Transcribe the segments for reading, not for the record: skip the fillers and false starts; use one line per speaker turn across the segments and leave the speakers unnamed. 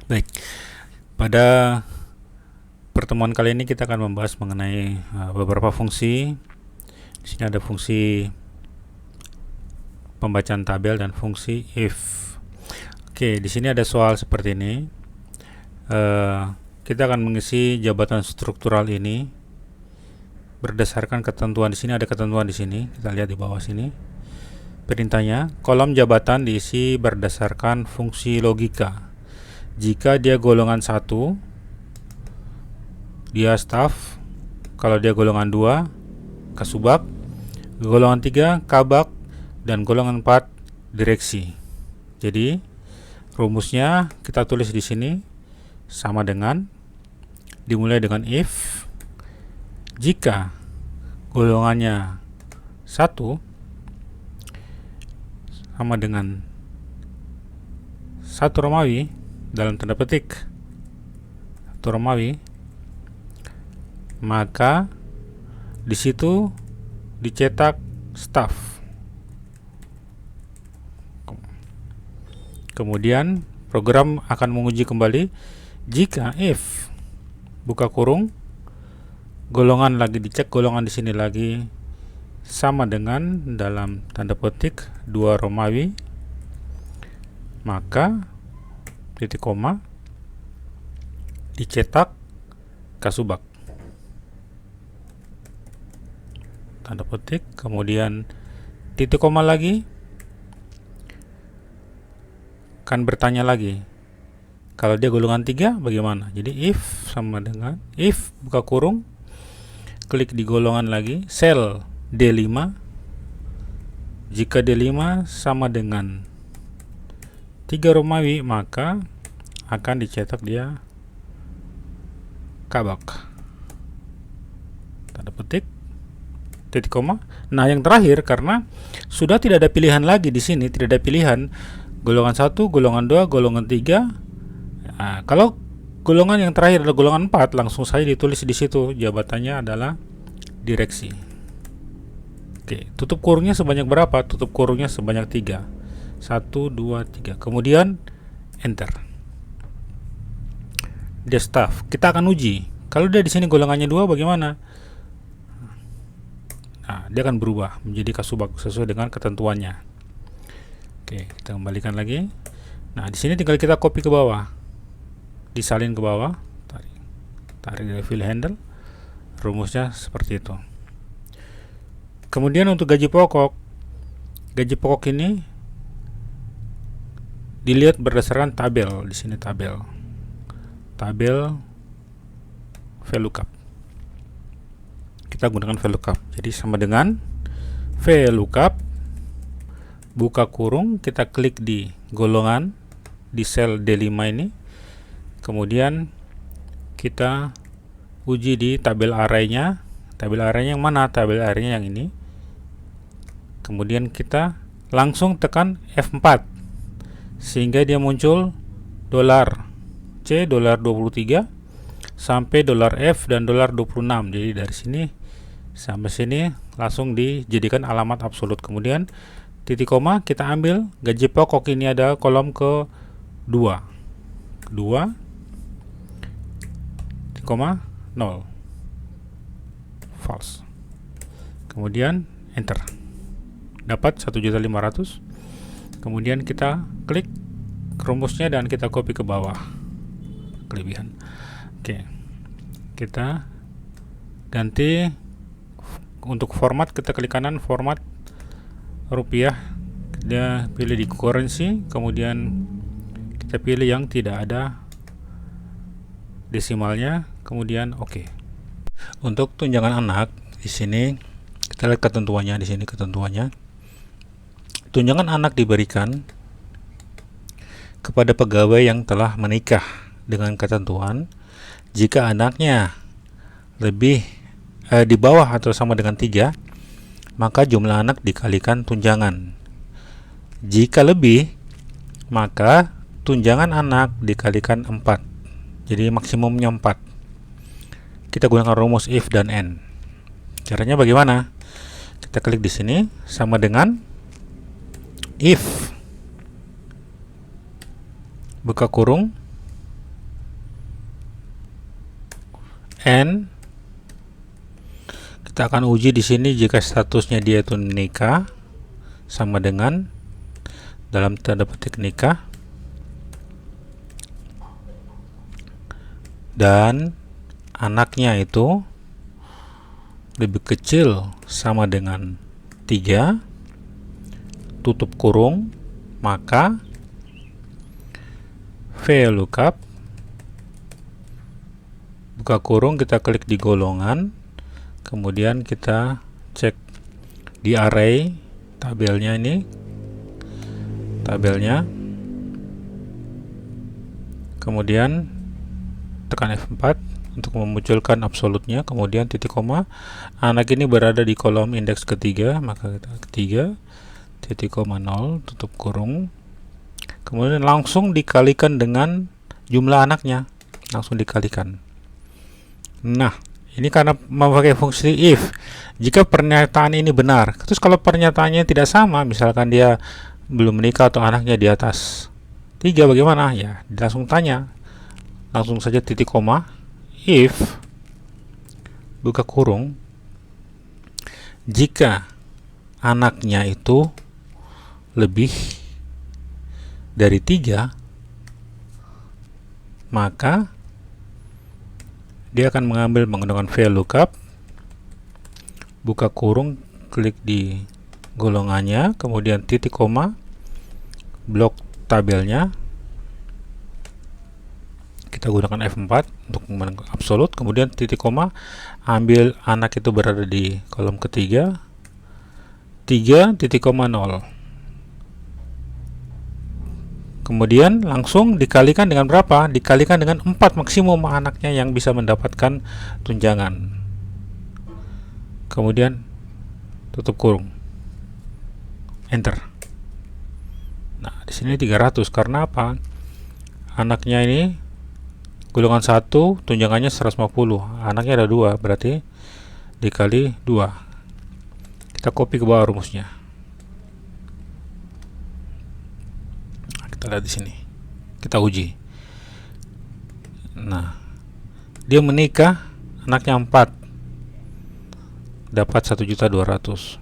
Baik, pada pertemuan kali ini kita akan membahas mengenai beberapa fungsi. Di sini ada fungsi pembacaan tabel dan fungsi if. Oke, di sini ada soal seperti ini. Kita akan mengisi jabatan struktural ini berdasarkan ketentuan. Di sini ada ketentuan di sini. Kita lihat di bawah sini. Perintahnya, kolom jabatan diisi berdasarkan fungsi logika. Jika dia golongan 1, dia staf. Kalau dia golongan 2, kasubag. Golongan 3, kabag. Dan golongan 4, direksi. Jadi rumusnya kita tulis di sini sama dengan, dimulai dengan if. Jika golongannya 1 sama dengan 1 Romawi, dalam tanda petik 1 Romawi, maka di situ dicetak staf. Kemudian program akan menguji kembali jika if buka kurung, golongan lagi dicek, golongan di sini lagi sama dengan dalam tanda petik 2 Romawi, maka titik koma dicetak kasubag, tanda petik, kemudian titik koma lagi, kan bertanya lagi kalau dia golongan 3 bagaimana. Jadi if sama dengan, if buka kurung, klik di golongan lagi, sel D5. Jika D5 sama dengan 3 Romawi, maka akan dicetak dia kabag, tanda petik, titik koma. Nah, yang terakhir, karena sudah tidak ada pilihan lagi di sini, tidak ada pilihan golongan 1, golongan 2, golongan 3. Nah, kalau golongan yang terakhir adalah golongan 4, langsung saja ditulis di situ jabatannya adalah direksi. Oke, tutup kurungnya sebanyak berapa? Tutup kurungnya sebanyak 3. 1, 2, 3. Kemudian enter. Dia staff. Kita akan uji. Kalau dia di sini golongannya 2 bagaimana? Nah, dia akan berubah menjadi kasubag sesuai dengan ketentuannya. Oke, kita kembalikan lagi. Nah, di sini tinggal kita copy ke bawah. Disalin ke bawah. Tarik dari fill handle. Rumusnya seperti itu. Kemudian untuk gaji pokok ini dilihat berdasarkan tabel. Di sini tabel VLOOKUP. Kita gunakan VLOOKUP. Jadi sama dengan VLOOKUP, buka kurung, kita klik di golongan di sel D5 ini. Kemudian kita uji di tabel arraynya. Tabel arraynya yang mana? Tabel arraynya yang ini. Kemudian kita langsung tekan F4 sehingga dia muncul $C, $23 sampai $F dan $26. Jadi dari sini sampai sini langsung dijadikan alamat absolut. Kemudian titik koma, kita ambil gaji pokok ini ada kolom ke 2, titik koma 0, false. Kemudian enter, dapat 1.500.000. Kemudian kita klik rumusnya dan kita copy ke bawah kelebihan. Oke, kita ganti untuk format, kita klik kanan format rupiah, dia pilih di currency, kemudian kita pilih yang tidak ada desimalnya, kemudian oke. Untuk tunjangan anak di sini kita lihat ketentuannya. Di sini ketentuannya, tunjangan anak diberikan kepada pegawai yang telah menikah dengan ketentuan jika anaknya lebih di bawah atau sama dengan 3, maka jumlah anak dikalikan tunjangan. Jika lebih, maka tunjangan anak dikalikan 4. Jadi maksimumnya 4. Kita gunakan rumus if dan and. Caranya bagaimana? Kita klik di sini sama dengan if buka kurung, N. Kita akan uji di sini jika statusnya dia itu nikah, sama dengan dalam tanda petik nikah, dan anaknya itu lebih kecil sama dengan 3, tutup kurung, maka VLOOKUP, buka kurung, kita klik di golongan, kemudian kita cek di array tabelnya ini, tabelnya, kemudian tekan F4 untuk memunculkan absolutnya, kemudian titik koma, anak ini berada di kolom indeks ketiga, maka kita ketiga, titik koma 0, tutup kurung, kemudian langsung dikalikan dengan jumlah anaknya, langsung dikalikan. Nah, ini karena memakai fungsi if. Jika pernyataan ini benar, terus kalau pernyataannya tidak sama, misalkan dia belum menikah atau anaknya di atas 3, bagaimana? Ya, langsung tanya, langsung saja titik koma, if, buka kurung, jika anaknya itu lebih dari 3, maka dia akan mengambil menggunakan VLOOKUP, buka kurung, klik di golongannya, kemudian titik koma, blok tabelnya, kita gunakan F4 untuk menentukan absolut, kemudian titik koma, ambil anak itu berada di kolom ketiga, 3, titik koma 0, kemudian langsung dikalikan dengan berapa? Dikalikan dengan 4 maksimum anaknya yang bisa mendapatkan tunjangan. Kemudian tutup kurung, enter. Nah, di sini 300 karena apa? Anaknya ini golongan 1, tunjangannya 150. Anaknya ada 2, berarti dikali 2. Kita copy ke bawah rumusnya. Kita lihat di sini, kita uji. Nah, dia menikah, anaknya 4, dapat 1.200.000.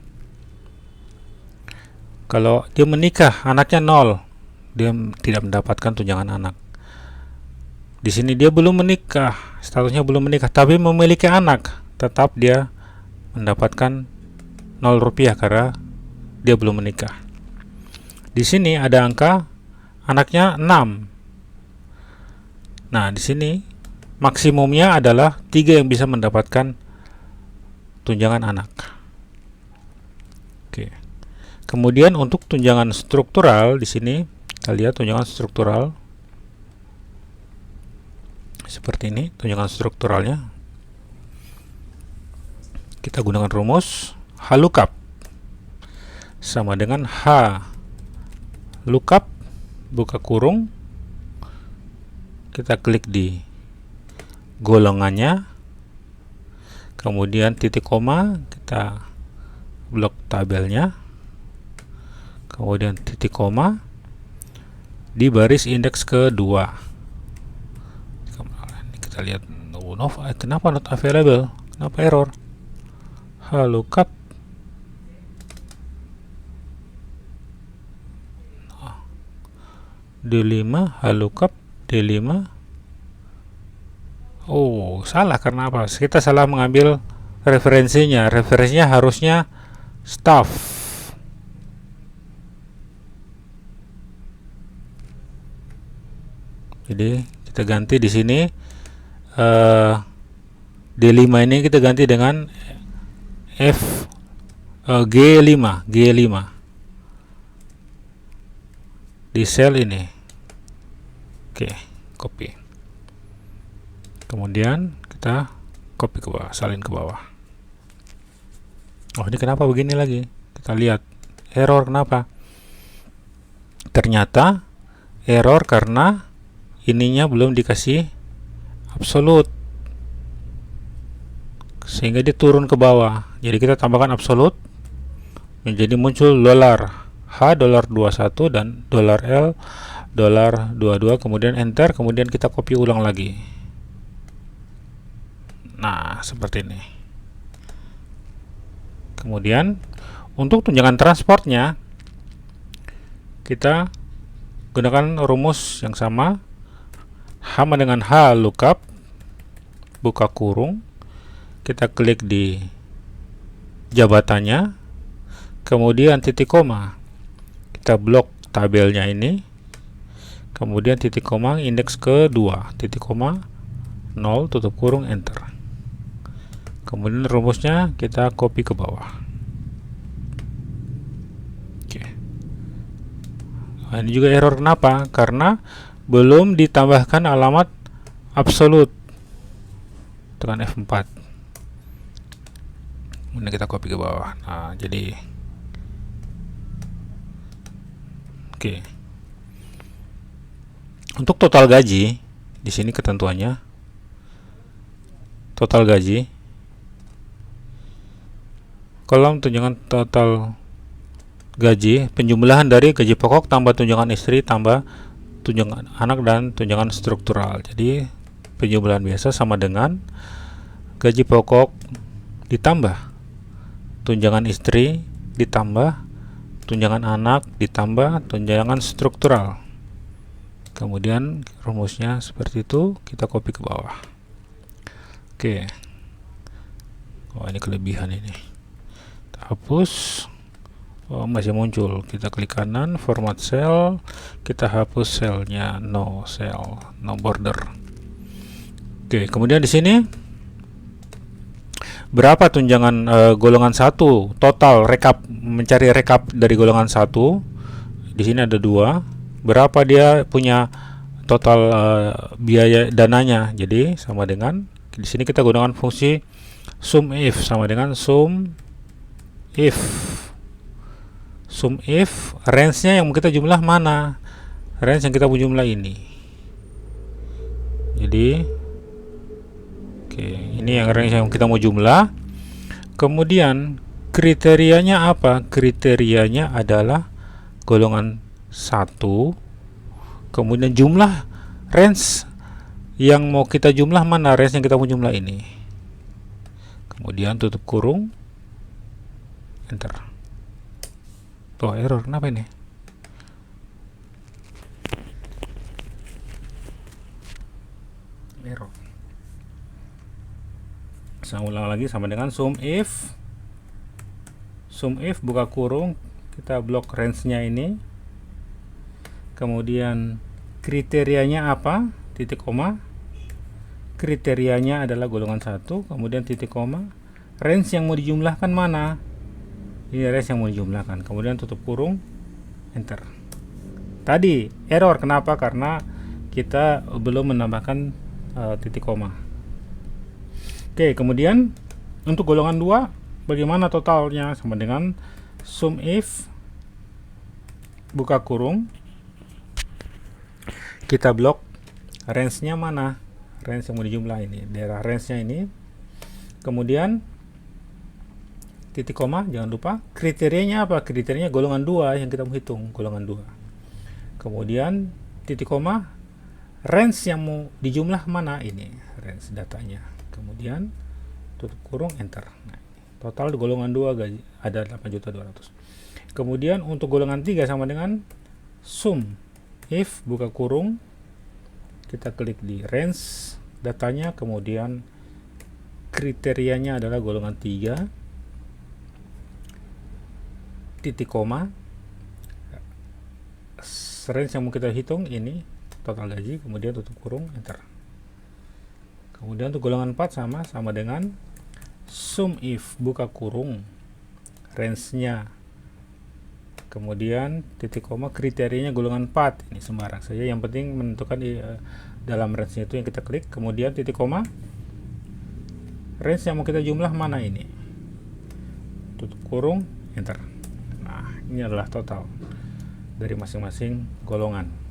Kalau dia menikah, anaknya 0, dia tidak mendapatkan tunjangan anak. Di sini dia belum menikah, statusnya belum menikah, tapi memiliki anak, tetap dia mendapatkan 0 rupiah karena dia belum menikah. Di sini ada angka anaknya 6. Nah, di sini maksimumnya adalah 3 yang bisa mendapatkan tunjangan anak. Oke. Kemudian untuk tunjangan struktural di sini kita lihat tunjangan struktural seperti ini, tunjangan strukturalnya. Kita gunakan rumus HLOOKUP sama dengan HLOOKUP, buka kurung, kita klik di golongannya, kemudian titik koma, kita blok tabelnya, kemudian titik koma di baris indeks kedua. Kita lihat, kenapa not available, kenapa error? HLOOKUP D5, HLOOKUP D5. Oh, salah karena apa? Kita salah mengambil referensinya. Referensinya harusnya staff. Jadi kita ganti di sini D5 ini kita ganti dengan G5 di sel ini. Oke, copy. Kemudian kita copy ke bawah, salin ke bawah. Oh, ini kenapa begini lagi? Kita lihat error kenapa? Ternyata error karena ininya belum dikasih absolut, sehingga dia turun ke bawah. Jadi kita tambahkan absolut, menjadi muncul dolar H, dolar 21 dan dolar L, dolar 22, kemudian enter, kemudian kita copy ulang lagi. Nah, seperti ini. Kemudian untuk tunjangan transportnya kita gunakan rumus yang sama, sama dengan H lookup, buka kurung, kita klik di jabatannya, kemudian titik koma, kita blok tabelnya ini, kemudian titik koma indeks kedua, titik koma 0 tutup kurung enter. Kemudian rumusnya kita copy ke bawah. Oke. Nah, ini juga error, kenapa? Karena belum ditambahkan alamat absolut. Tekan F4. Kemudian kita copy ke bawah. Nah, jadi oke. Untuk total gaji di sini ketentuannya total gaji, kolom tunjangan total gaji, penjumlahan dari gaji pokok tambah tunjangan istri tambah tunjangan anak dan tunjangan struktural. Jadi penjumlahan biasa sama dengan gaji pokok ditambah tunjangan istri ditambah tunjangan anak ditambah tunjangan struktural. Kemudian rumusnya seperti itu, kita copy ke bawah. Oke. Oh, ini kelebihan ini. Kita hapus. Oh, masih muncul. Kita klik kanan, format cell, kita hapus selnya, no cell, no border. Oke, kemudian di sini berapa tunjangan golongan 1 total, rekap, mencari rekap dari golongan 1. Di sini ada 2. Berapa dia punya total biaya dananya. Jadi sama dengan di sini kita gunakan fungsi sum if, sama dengan sum if range-nya yang kita jumlah mana? Range yang kita jumlah ini. Jadi oke, ini yang range yang kita mau jumlah. Kemudian kriterianya apa? Kriterianya adalah golongan 1. Kemudian jumlah range yang mau kita jumlah mana? Range yang kita mau jumlah ini. Kemudian tutup kurung, enter. Tuh, error, kenapa ini? Error. Saya ulang lagi, sama dengan sum if buka kurung, kita blok range-nya ini. Kemudian kriterianya apa? Titik koma. Kriterianya adalah golongan 1, kemudian titik koma. Range yang mau dijumlahkan mana? Ini range yang mau dijumlahkan. Kemudian tutup kurung, enter. Tadi error, kenapa? Karena kita belum menambahkan titik koma. Oke, kemudian untuk golongan 2 bagaimana totalnya? Sama dengan sum if buka kurung, kita blok range-nya mana? Range yang mau dijumlah ini, daerah range-nya ini. Kemudian titik koma, jangan lupa. Kriterianya apa? Kriterianya golongan 2 yang kita mau hitung, golongan 2. Kemudian titik koma, range yang mau dijumlah mana? Ini range datanya. Kemudian tutup kurung, enter. Nah, total di golongan 2 gaji ada 8.200.000. Kemudian untuk golongan 3 sama dengan sum if buka kurung, kita klik di range datanya, kemudian kriterianya adalah golongan 3, titik koma, range yang mau kita hitung ini total gaji, kemudian tutup kurung, enter. Kemudian untuk golongan 4 sama dengan sum if buka kurung, range-nya, kemudian titik koma, kriterianya golongan 4. Ini sembarang saja, yang penting menentukan di dalam range itu yang kita klik. Kemudian titik koma, range yang mau kita jumlah mana? Ini, tutup kurung, enter. Nah, ini adalah total dari masing-masing golongan.